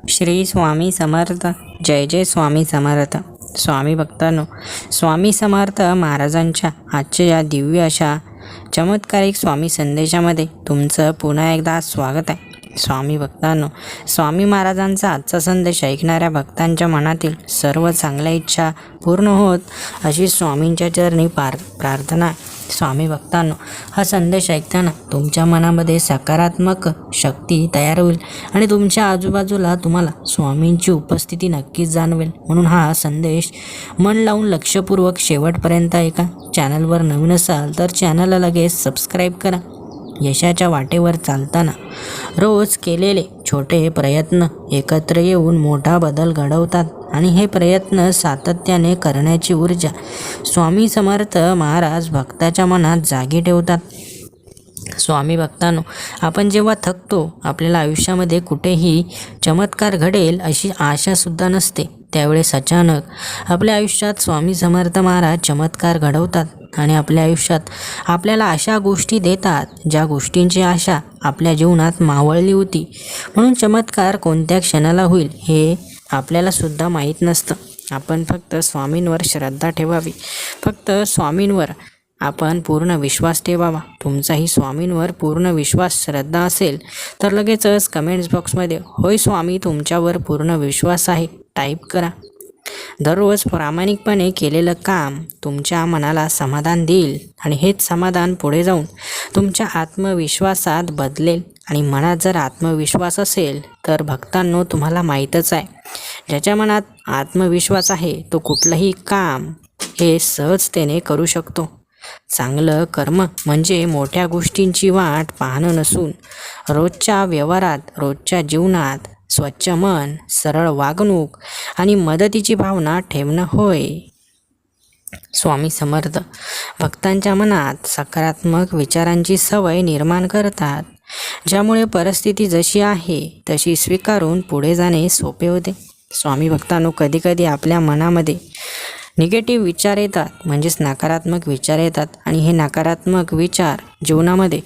श्री स्वामी समर्थ. जय जय स्वामी समर्थ. स्वामी भक्तांनो, स्वामी समर्थ महाराजांच्या आजच्या या दिव्य अशा चमत्कारिक स्वामी संदेशामध्ये तुमचं पुन्हा एकदा स्वागत आहे. स्वामी भक्तांनो, स्वामी महाराजांचा आजचा संदेश ऐकणाऱ्या भक्तांच्या मनातील सर्व चांगल्या इच्छा पूर्ण होत अशी स्वामींच्या चरणी प्रार्थना आहे. स्वामी भक्तांनो, हा संदेश ऐकताना तुमच्या मनामध्ये सकारात्मक शक्ती तयार होईल आणि तुमच्या आजूबाजूला तुम्हाला स्वामींची उपस्थिती नक्कीच जाणवेल. म्हणून हा संदेश मन लावून लक्षपूर्वक शेवटपर्यंत ऐका. चॅनलवर नवीन असाल तर चॅनलला लगेच सबस्क्राईब करा. यशाच्या वाटेवर चालताना रोज केलेले छोटे प्रयत्न एकत्र येऊन मोठा बदल घडवतात आणि हे प्रयत्न सातत्याने करण्याची ऊर्जा स्वामी समर्थ महाराज भक्ताच्या मनात जागी ठेवतात. स्वामी भक्तांनो, आपण जेव्हा थकतो, आपल्याला आयुष्यामध्ये कुठेही चमत्कार घडेल अशी आशासुद्धा नसते, त्यावेळेस अचानक आपल्या आयुष्यात स्वामी समर्थ महाराज चमत्कार घडवतात आणि आपल्या आयुष्यात आपल्याला अशा गोष्टी देतात ज्या गोष्टींची आशा आपल्या जीवनात मावळली होती. म्हणून चमत्कार कोणत्या क्षणाला होईल हे आपल्याला सुद्धा माहीत नसतं. आपण फक्त स्वामींवर श्रद्धा ठेवावी. फक्त स्वामींवर आपण पूर्ण विश्वास ठेवावा. तुमचाही स्वामींवर पूर्ण विश्वास श्रद्धा असेल तर लगेचच कमेंट्स बॉक्समध्ये होय स्वामी तुमच्यावर पूर्ण विश्वास आहे टाईप करा. दररोज प्रामाणिकपणे केलेलं काम तुमच्या मनाला समाधान देईल आणि हेच समाधान पुढे जाऊन तुमच्या आत्मविश्वासात बदलेल. आणि मनात जर आत्मविश्वास असेल तर भक्तांनो, तुम्हाला माहीतच आहे, ज्याच्या मनात आत्मविश्वास आहे तो कुठलंही काम हे सहजतेने करू शकतो. चांगलं कर्म म्हणजे मोठ्या गोष्टींची वाट पाहणं नसून रोजच्या व्यवहारात, रोजच्या जीवनात स्वच्छ मन, सरळ वागणूक आणि मदतीची भावना ठेवणं होय. स्वामी समर्थ भक्तांच्या मनात सकारात्मक विचारांची सवय निर्माण करतात, ज्यामुळे परिस्थिती जशी आहे तशी स्वीकारून पुढे जाणे सोपे होते. स्वामी भक्तांनो, कधीकधी आपल्या मनामध्ये निगेटिव्ह विचार येतात, म्हणजेच नकारात्मक विचार येतात आणि हे नकारात्मक विचार जीवनामध्ये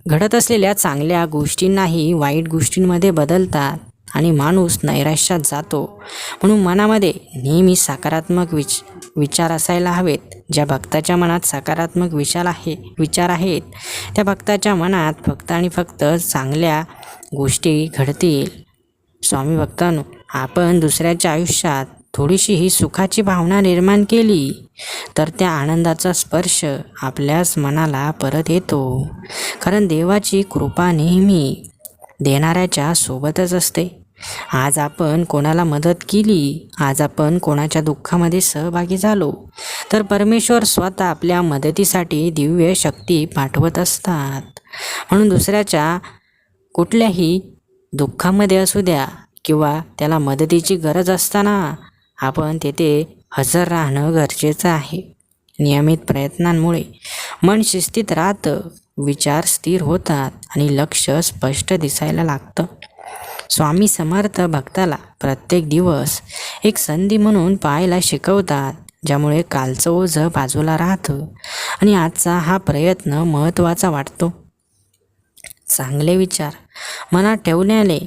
घडत असलेल्या चांगल्या गोष्टींनाही वाईट गोष्टींमध्ये बदलतात आणि माणूस नैराश्यात जातो. म्हणून मनामध्ये नेहमी सकारात्मक विचार असायला हवेत. ज्या भक्ताच्या मनात सकारात्मक विचार आहेत त्या भक्ताच्या मनात फक्त आणि फक्त चांगल्या गोष्टी घडतील. स्वामी भक्तांनो, आपण दुसऱ्याच्या आयुष्यात थोडीशी ही सुखाची भावना निर्माण केली तर त्या आनंदाचा स्पर्श आपल्याच मनाला परत येतो. कारण देवाची कृपा नेहमी देणाऱ्याच्या सोबतच असते. आज आपण कोणाला मदत केली, आज आपण कोणाच्या दुःखामध्ये सहभागी झालो तर परमेश्वर स्वतः आपल्या मदतीसाठी दिव्य शक्ती पाठवत असतात. म्हणून दुसऱ्याच्या कुठल्याही दुःखामध्ये असू द्या किंवा त्याला मदतीची गरज असताना आपण तेथे हजर राहणं गरजेचं आहे. नियमित प्रयत्नांमुळे मन शिस्तीत राहतं, विचार स्थिर होतात आणि लक्ष स्पष्ट दिसायला लागतं. स्वामी समर्थ भक्ताला प्रत्येक दिवस एक संधी म्हणून पाहायला शिकवतात, ज्यामुळे कालचं ओझं बाजूला राहतं आणि आजचा हा प्रयत्न महत्त्वाचा वाटतो. चांगले विचार मनात ठेवल्याने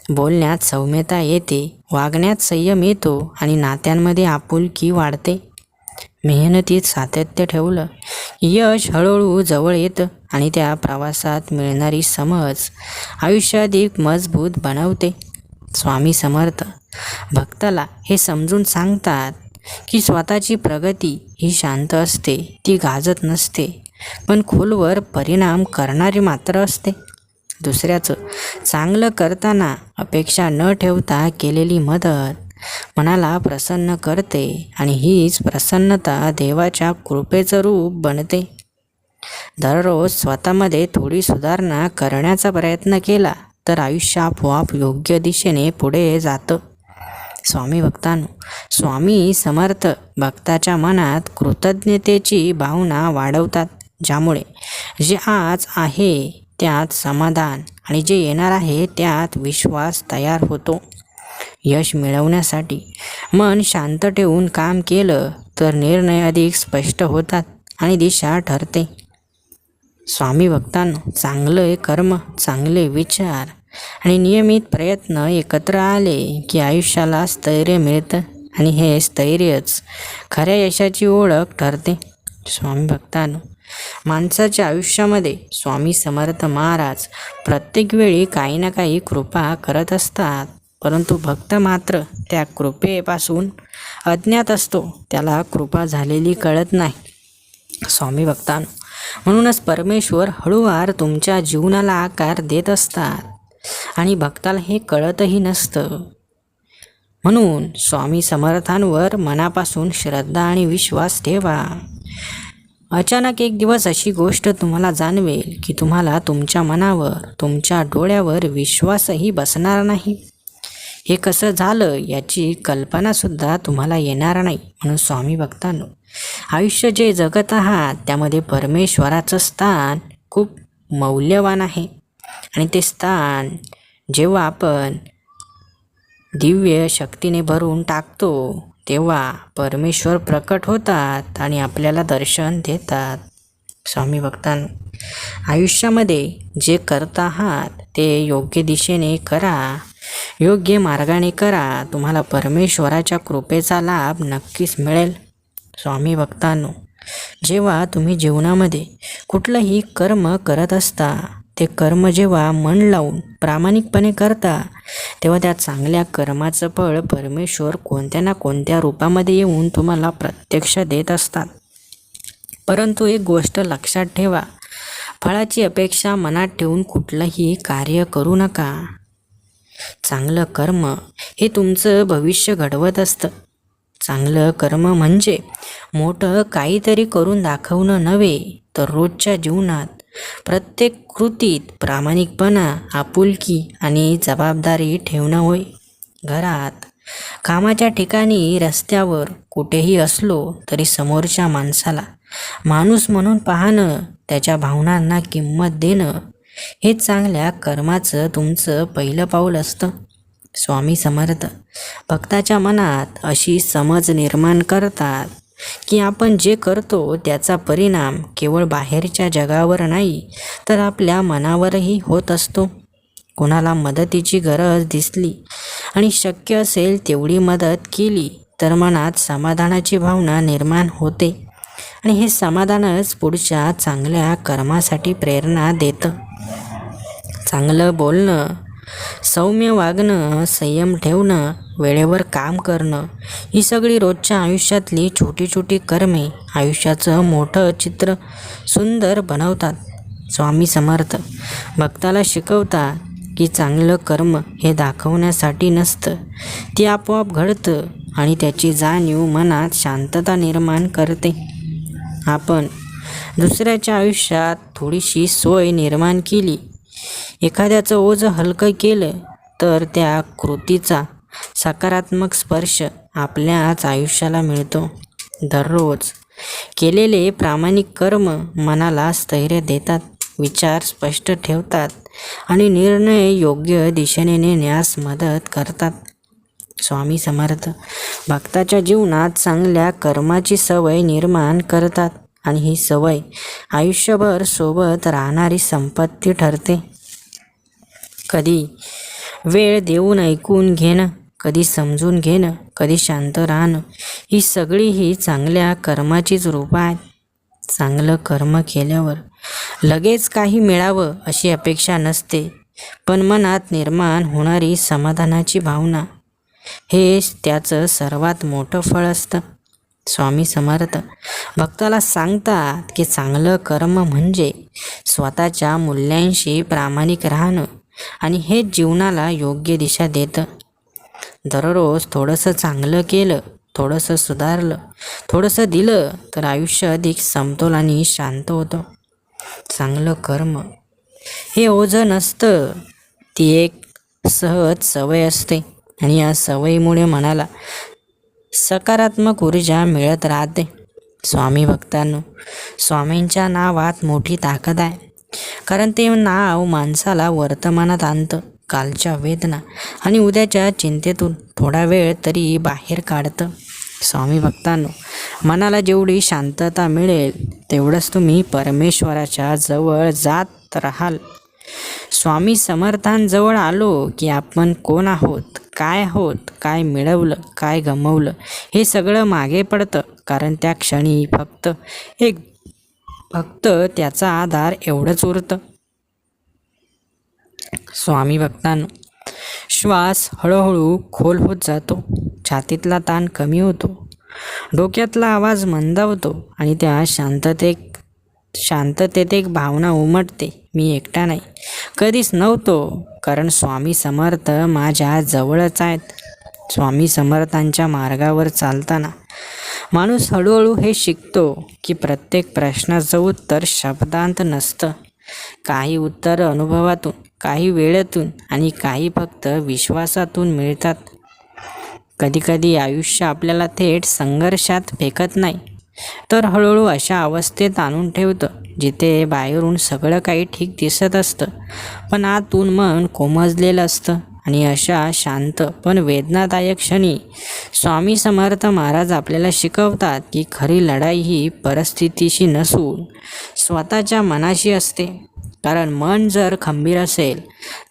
बोलण्यात सौम्यता येते, वागण्यात संयम येतो आणि नात्यांमध्ये आपुलकी वाढते. मेहनतीत सातत्य ठेवलं यश हळूहळू जवळ येतं आणि त्या प्रवासात मिळणारी समज आयुष्य अधिक मजबूत बनवते. स्वामी समर्थ भक्ताला हे समजून सांगतात की स्वतःची प्रगती ही शांत असते, ती गाजत नसते, पण खोलवर परिणाम करणारी मात्र असते. दुसऱ्याचं चांगलं करताना अपेक्षा न ठेवता केलेली मदत मनाला प्रसन्न करते आणि हीच प्रसन्नता देवाच्या कृपेचं रूप बनते. दररोज स्वतःमध्ये थोडी सुधारणा करण्याचा प्रयत्न केला तर आयुष्य आपोआप योग्य दिशेने पुढे जातं. स्वामी भक्तांनो, स्वामी समर्थ भक्ताच्या मनात कृतज्ञतेची भावना वाढवतात, ज्यामुळे जे आज आहे त्यात समाधान आणि जे येणार आहे त्यात विश्वास तयार होतो. यश मिळवण्यासाठी मन शांत ठेवून काम केलं तर निर्णय अधिक स्पष्ट होतात आणि दिशा ठरते. स्वामी भक्तांनो, चांगले कर्म, चांगले विचार आणि नियमित प्रयत्न एकत्र आले की आयुष्याला स्थैर्य मिळतं आणि हे स्थैर्यच खऱ्या यशाची ओळख ठरते. स्वामी भक्तांनो, माणसाच्या आयुष्यामध्ये स्वामी समर्थ महाराज प्रत्येक वेळी काही ना काही कृपा करत असतात, परंतु भक्त मात्र त्या कृपेपासून अज्ञात असतो, त्याला कृपा झालेली कळत नाही. स्वामी भक्तांनो, म्हणूनच परमेश्वर हळूवार तुमच्या जीवनाला आकार देत असतात आणि भक्ताला हे कळतही नसतं. म्हणून स्वामी समर्थांवर मनापासून श्रद्धा आणि विश्वास ठेवा. अचानक एक दिवस अशी गोष्ट तुम्हाला जाणवेल की तुम्हाला तुमच्या मनावर, तुमच्या डोळ्यावर विश्वासही बसणार नाही. हे कसं झालं याची कल्पनासुद्धा तुम्हाला येणार नाही. म्हणून स्वामी भक्तांनो, आयुष्य जे जगत आहात त्यामध्ये परमेश्वराचं स्थान खूप मौल्यवान आहे. आणि ते स्थान जेव्हा आपण दिव्य शक्तीने भरून टाकतो तेव्हा परमेश्वर प्रकट होतात आणि आपल्याला दर्शन देतात. स्वामी भक्तांनो, आयुष्यामध्ये जे करत आहात ते योग्य दिशेने करा, योग्य मार्गाने करा. तुम्हाला परमेश्वराच्या कृपेचा लाभ नक्कीच मिळेल. स्वामी भक्तांनो, जेव्हा तुम्ही जीवनामध्ये कुठलंही कर्म करत असता, ते कर्म जेव्हा मन लावून प्रामाणिकपणे करता, तेव्हा त्या चांगल्या कर्माचं फळ परमेश्वर कोणत्या ना कोणत्या रूपामध्ये येऊन तुम्हाला प्रत्यक्ष देत असतात. परंतु एक गोष्ट लक्षात ठेवा, फळाची अपेक्षा मनात ठेवून कुठलंही कार्य करू नका. चांगलं कर्म हे तुमचं भविष्य घडवत असतं. चांगलं कर्म म्हणजे मोठं काहीतरी करून दाखवणं नव्हे, तर रोजच्या जीवनात प्रत्येक कृतीत प्रामाणिकपणा, आपुलकी आणि जबाबदारी ठेवणं होय. घरात, कामाच्या ठिकाणी, रस्त्यावर कुठेही असलो तरी समोरच्या माणसाला माणूस म्हणून पाहणं, त्याच्या भावनांना किंमत देणं, हे चांगल्या कर्माचं तुमचं पहिलं पाऊल असतं. स्वामी समर्थ भक्ताच्या मनात अशी समज निर्माण करतात की आपण जे करतो त्याचा परिणाम केवळ बाहेरच्या जगावर नाही, तर आपल्या मनावरही होत असतो. कोणाला मदतीची गरज दिसली आणि शक्य असेल तेवढी मदत केली तर मनात समाधानाची भावना निर्माण होते आणि हे समाधानच पुढच्या चांगल्या कर्मासाठी प्रेरणा देतं. चांगलं बोलणं, सौम्य वागणं, संयम ठेवणं, वेळेवर काम करणं, ही सगळी रोजच्या आयुष्यातली छोटी छोटी कर्मे आयुष्याचं मोठं चित्र सुंदर बनवतात. स्वामी समर्थ भक्ताला शिकवतात की चांगलं कर्म हे दाखवण्यासाठी नसतं, ते आपोआप घडतं आणि त्याची जाणीव मनात शांतता निर्माण करते. आपण दुसऱ्याच्या आयुष्यात थोडीशी सोय निर्माण केली, एखाद्याचं ओझं हलकं केलं, तर त्या कृतीचा सकारात्मक स्पर्श आपल्याच आयुष्याला मिळतो. दररोज केलेले प्रामाणिक कर्म मनाला स्थैर्य देतात, विचार स्पष्ट ठेवतात आणि निर्णय योग्य दिशेने नेण्यास मदत करतात. स्वामी समर्थ भक्ताच्या जीवनात चांगल्या कर्माची सवय निर्माण करतात आणि ही सवय आयुष्यभर सोबत राहणारी संपत्ती ठरते. कधी वेळ देऊन ऐकून घेणं, कधी समजून घेणं, कधी शांत राहणं, ही सगळी चांगल्या कर्माचीच रूपं आहेत. चांगलं कर्म केल्यावर लगेच काही मिळावं अशी अपेक्षा नसते, पण मनात निर्माण होणारी समाधानाची भावना हे त्याचं सर्वात मोठं फळ असतं. स्वामी समर्थ भक्ताला सांगतात की चांगलं कर्म म्हणजे स्वतःच्या मूल्यांशी प्रामाणिक राहणं आणि हेच जीवनाला योग्य दिशा देतं. दररोज थोडंसं चांगलं केलं, थोडंसं सुधारलं, थोडंसं दिलं तर आयुष्य अधिक समतोल आणि शांत होतं. चांगलं कर्म हे ओझं नसतं, ती एक सहज सवय असते आणि या सवयीमुळे मनाला सकारात्मक ऊर्जा मिळत राहते. स्वामी भक्तांनो, स्वामींच्या नावात मोठी ताकद आहे, कारण ते नाव माणसाला वर्तमानात आणतं, कालच्या वेदना आणि उद्याच्या चिंतेतून थोडा वेळ तरी बाहेर काढतं. स्वामी भक्तांनो, मनाला जेवढी शांतता मिळेल तेवढंच तुम्ही परमेश्वराच्या जवळ जात राहाल. स्वामी समर्थांजवळ आलो की आपण कोण आहोत, काय मिळवलं, काय गमावलं हे सगळं मागे पडतं. कारण त्या क्षणी फक्त त्याचा आधार एवढंच उरतं. स्वामी भक्तांनो, श्वास हळूहळू खोल होत जातो, छातीतला ताण कमी होतो, डोक्यातला आवाज मंदावतो आणि त्या शांततेत एक भावना उमटते, मी एकटा नाही, कधीच नव्हतो, कारण स्वामी समर्थ माझ्या जवळच आहेत. स्वामी समर्थांच्या मार्गावर चालताना माणूस हळूहळू हे शिकतो की प्रत्येक प्रश्नाचं उत्तर शब्दांत नसतं. काही उत्तर अनुभवातून, काही वेळेतून आणि काही फक्त विश्वासातून मिळतात. कधीकधी आयुष्य आपल्याला थेट संघर्षात फेकत नाही, तर हळूहळू अशा अवस्थेत आणून ठेवतं जिथे बाहेरून सगळं काही ठीक दिसत असतं, पण आतून मन कोमजलेलं असतं. आणि अशा शांत पण वेदनादायक क्षणी स्वामी समर्थ महाराज आपल्याला शिकवतात की खरी लढाई ही परिस्थितीशी नसून स्वतःच्या मनाशी असते. कारण मन जर खंबीर असेल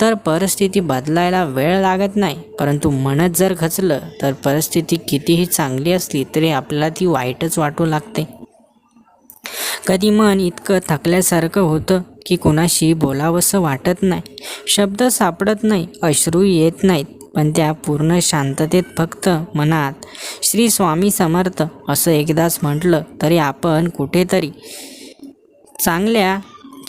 तर परिस्थिती बदलायला वेळ लागत नाही, परंतु मनच जर खचलं तर परिस्थिती कितीही चांगली असली तरी आपल्याला ती वाईटच वाटू लागते. कधी मन इतकं थकल्यासारखं होतं की कोणाशी बोलावंसं वाटत नाही, शब्द सापडत नाही, अश्रू येत नाहीत, पण त्या पूर्ण शांततेत फक्त मनात श्री स्वामी समर्थ असं एकदाच म्हटलं तरी आपण कुठेतरी चांगल्या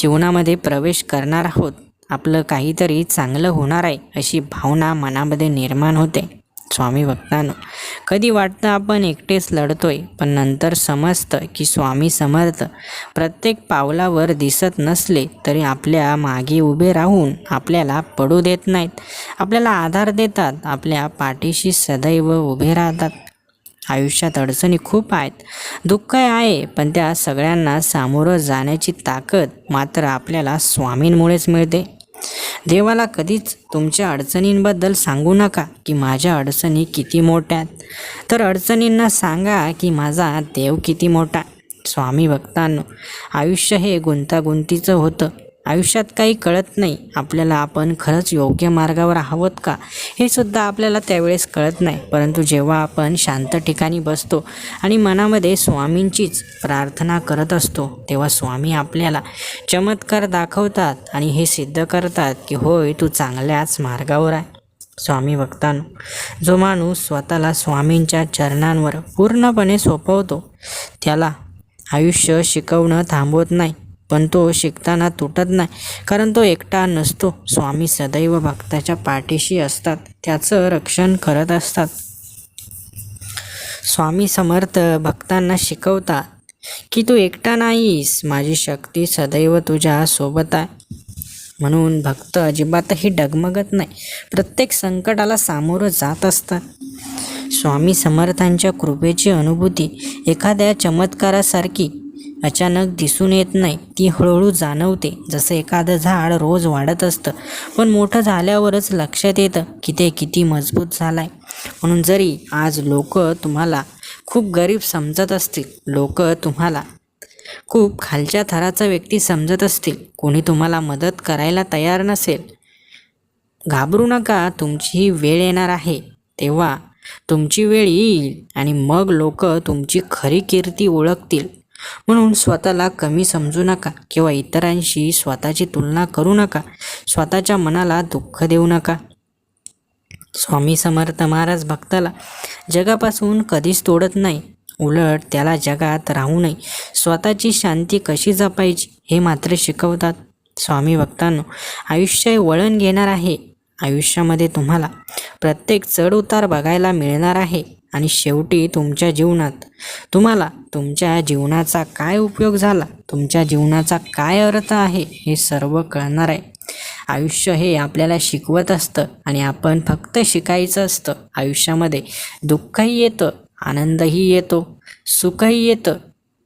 जीवनामध्ये प्रवेश करणार आहोत, आपलं काहीतरी चांगलं होणार आहे अशी भावना मनामध्ये निर्माण होते. स्वामी भक्तांनो, कधी वाटतं आपण एकटेच लढतोय, पण नंतर समजतं की स्वामी समर्थ प्रत्येक पावलावर दिसत नसले तरी आपल्या मागे उभे राहून आपल्याला पडू देत नाहीत, आपल्याला आधार देतात, आपल्या पाठीशी सदैव उभे राहतात. आयुष्यात अडचणी खूप आहेत, दुःख आहे, पण त्या सगळ्यांना सामोरं जाण्याची ताकद मात्र आपल्याला स्वामींमुळेच मिळते. देवाला कधीच तुमच्या अडचणींबद्दल सांगू नका की माझ्या अडचणी किती मोठ्या आहेत, तर अडचणींना सांगा की माझा देव किती मोठा. स्वामी भक्तांनो, आयुष्य हे गुंतागुंतीचं होतं, आयुष्यात काही कळत नाही आपल्याला, आपण खरंच योग्य मार्गावर आहोत का हे सुद्धा आपल्याला त्यावेळेस कळत नाही. परंतु जेव्हा आपण शांत ठिकाणी बसतो आणि मनामध्ये स्वामींचीच प्रार्थना करत असतो, तेव्हा स्वामी आपल्याला चमत्कार दाखवतात आणि हे सिद्ध करतात की होय, तू चांगल्याच मार्गावर आहे. स्वामी भक्तांनो, जो माणूस स्वतःला स्वामींच्या चरणांवर पूर्णपणे सोपवतो त्याला आयुष्य शिकवणं थांबवत नाही, पण तो शिकताना तुटत नाही, कारण तो एकटा नसतो. स्वामी सदैव भक्ताच्या पाठीशी असतात, त्याचं रक्षण करत असतात. स्वामी समर्थ भक्तांना शिकवतात की तू एकटा नाहीस, माझी शक्ती सदैव तुझ्या सोबत आहे. म्हणून भक्त अजिबातही डगमगत नाही, प्रत्येक संकटाला सामोरं जात असतात. स्वामी समर्थांच्या कृपेची अनुभूती एखाद्या चमत्कारासारखी अचानक दिसून येत नाही, ती हळूहळू जाणवते. जसं एखादं झाड रोज वाढत असतं, पण मोठं झाल्यावरच लक्षात येतं की ते किती मजबूत झालं आहे. म्हणून जरी आज लोक तुम्हाला खूप गरीब समजत असतील, लोक तुम्हाला खूप खालच्या थराचा व्यक्ती समजत असतील, कोणी तुम्हाला मदत करायला तयार नसेल, घाबरू नका, तुमची वेळ येणार आहे. तेव्हा तुमची वेळ येईल आणि मग लोक तुमची खरी कीर्ती ओळखतील. म्हणून स्वतःला कमी समजू नका किंवा इतरांशी स्वतःची तुलना करू नका, स्वतःच्या मनाला दुःख देऊ नका. स्वामी समर्थ महाराज भक्ताला जगापासून कधीच तोडत नाही, उलट त्याला जगात राहू नये स्वतःची शांती कशी जपायची हे मात्र शिकवतात. स्वामी भक्तांनो, आयुष्य वळण घेणार आहे, आयुष्यामध्ये तुम्हाला प्रत्येक चढ उतार बघायला मिळणार आहे आणि शेवटी तुमच्या जीवनात तुम्हाला तुमच्या जीवनाचा काय उपयोग झाला, तुमच्या जीवनाचा काय अर्थ आहे हे सर्व कळणार आहे. आयुष्य हे आपल्याला शिकवत असतं आणि आपण फक्त शिकायचं असतं. आयुष्यामध्ये दुःखही येतं, आनंदही येतो, सुखही येतं,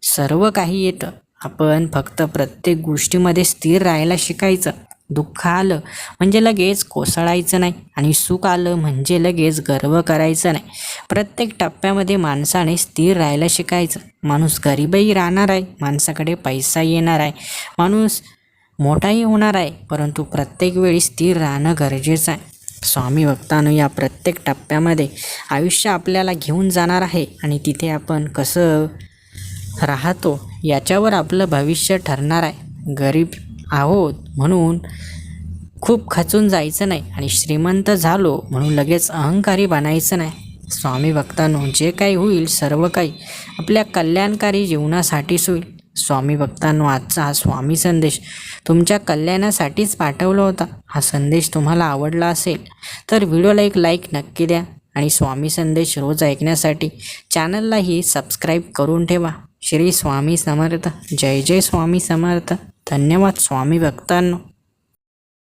सर्व काही येतं. आपण फक्त प्रत्येक गोष्टीमध्ये स्थिर राहायला शिकायचं. दुःख आलं म्हणजे लगेच कोसळायचं नाही आणि सुख आलं म्हणजे लगेच गर्व करायचं नाही. प्रत्येक टप्प्यामध्ये माणसाने स्थिर राहायला शिकायचं. माणूस गरीबही राहणार आहे, माणसाकडे पैसा येणार आहे, माणूस मोठाही होणार आहे, परंतु प्रत्येक वेळी स्थिर राहणं गरजेचं आहे. स्वामी भक्तांनो, या प्रत्येक टप्प्यामध्ये आयुष्य आपल्याला घेऊन जाणार आहे आणि तिथे आपण कसं राहतो याच्यावर आपलं भविष्य ठरणार आहे. गरीब आहोत म्हणून खूप खचून जायचं नाही आणि श्रीमंत झालो म्हणून लगेच अहंकारी बनायचं नाही. स्वामी भक्तांनो, जे काही होईल सर्व काही आपल्या कल्याणकारी जीवनासाठीच होईल. स्वामी भक्तांनो, आजचा हा स्वामी संदेश तुमच्या कल्याणासाठीच पाठवला होता. हा संदेश तुम्हाला आवडला असेल तर व्हिडिओला एक लाईक नक्की द्या आणि स्वामी संदेश रोज ऐकण्यासाठी चॅनललाही सबस्क्राईब करून ठेवा. श्री स्वामी समर्थ. जय जय स्वामी समर्थ. धन्यवाद स्वामी भक्तांनो.